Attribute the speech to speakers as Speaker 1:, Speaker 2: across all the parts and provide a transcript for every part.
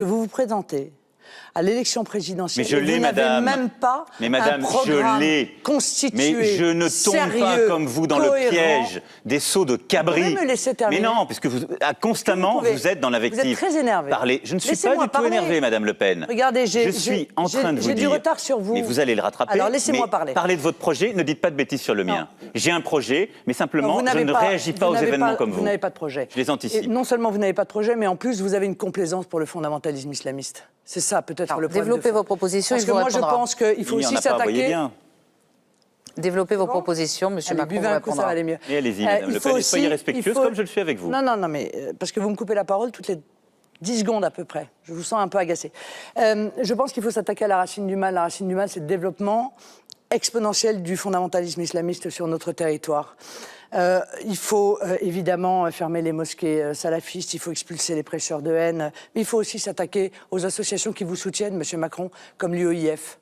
Speaker 1: Vous vous présentez à l'élection présidentielle.
Speaker 2: Mais je l'ai, madame.
Speaker 1: Vous n'avez même pas un programme constitué,
Speaker 2: Mais je ne tombe
Speaker 1: sérieux,
Speaker 2: pas comme vous dans
Speaker 1: cohérent.
Speaker 2: le piège des sauts de cabri.
Speaker 1: Vous pouvez me laisser terminer.
Speaker 2: Mais non, puisque constamment, vous êtes dans l'invective.
Speaker 1: Vous êtes très énervé.
Speaker 2: Parlez. Je ne suis pas du tout énervé, madame Le Pen.
Speaker 1: Regardez,
Speaker 2: je suis en train de vous dire.
Speaker 1: J'ai du retard sur vous.
Speaker 2: Mais vous allez le rattraper.
Speaker 1: Alors laissez-moi parler.
Speaker 2: Parlez de votre projet, ne dites pas de bêtises sur le mien. J'ai un projet, mais simplement, je ne réagis pas aux événements comme vous.
Speaker 1: Vous n'avez pas de projet.
Speaker 2: Je les anticipe.
Speaker 1: Et non seulement vous n'avez pas de projet, mais en plus, vous avez une complaisance pour le fondamentalisme islamiste. C'est ça, peut-être, le problème.
Speaker 3: Développez vos propositions,
Speaker 1: parce que moi, je pense qu'il faut aussi s'attaquer.
Speaker 3: Développez vos propositions, monsieur Macron vous répondra.
Speaker 1: Ça va aller mieux.
Speaker 2: Et allez-y, madame Le Pen, soyez respectueuse comme je le suis avec vous.
Speaker 1: Non, mais parce que vous me coupez la parole toutes les 10 secondes à peu près. Je vous sens un peu agacé. Je pense qu'il faut s'attaquer à la racine du mal. La racine du mal, c'est le développement exponentiel du fondamentalisme islamiste sur notre territoire. Il faut évidemment fermer les mosquées salafistes, il faut expulser les prêcheurs de haine, mais il faut aussi s'attaquer aux associations qui vous soutiennent, monsieur Macron, comme l'UOIF.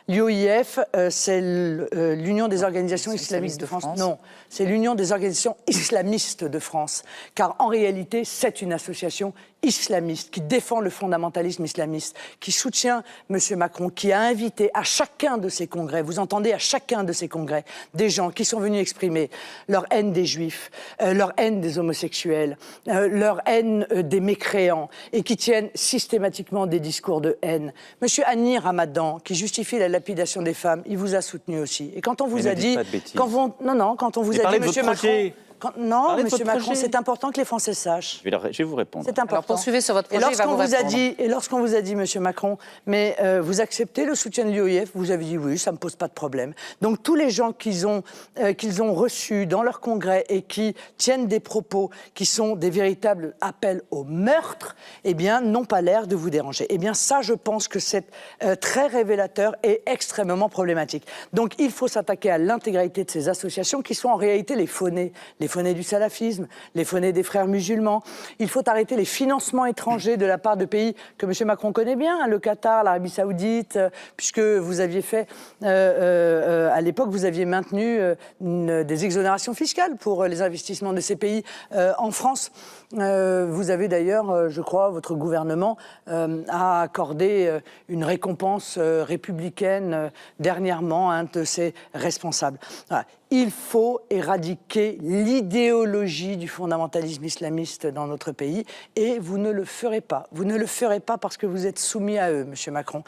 Speaker 1: L'UOIF, c'est l'Union des organisations islamistes de France. Non, c'est l'Union des organisations islamistes de France. Car en réalité, c'est une association islamiste qui défend le fondamentalisme islamiste, qui soutient M. Macron, qui a invité à chacun de ses congrès, vous entendez, à chacun de ses congrès, des gens qui sont venus exprimer leur haine des juifs, leur haine des homosexuels, leur haine des mécréants, et qui tiennent systématiquement des discours de haine. M. Hani Ramadan, qui justifie la lapidation des femmes, il vous a soutenu aussi. Et quand on vous a dit... Quand on vous a dit, M. Macron... Non, M. Macron, c'est important que les Français sachent.
Speaker 2: Je vais vous répondre.
Speaker 1: C'est important.
Speaker 3: Alors poursuivez sur votre projet, il va vous répondre.
Speaker 1: Et lorsqu'on vous a dit, M. Macron, mais vous acceptez le soutien de l'UOIF, vous avez dit oui, ça ne me pose pas de problème. Donc tous les gens qu'ils ont reçus dans leur congrès et qui tiennent des propos qui sont des véritables appels au meurtre, eh bien, n'ont pas l'air de vous déranger. Eh bien, ça, je pense que c'est très révélateur et extrêmement problématique. Donc il faut s'attaquer à l'intégralité de ces associations qui sont en réalité les faux-nés du salafisme, les faux-nés des frères musulmans. Il faut arrêter les financements étrangers de la part de pays que M. Macron connaît bien, hein, le Qatar, l'Arabie Saoudite, puisque vous aviez fait, à l'époque, vous aviez maintenu des exonérations fiscales pour les investissements de ces pays en France. Vous avez d'ailleurs, je crois, votre gouvernement a accordé une récompense républicaine dernièrement à un de ses responsables. Voilà. Il faut éradiquer l'idéologie du fondamentalisme islamiste dans notre pays et vous ne le ferez pas. Vous ne le ferez pas parce que vous êtes soumis à eux, M. Macron.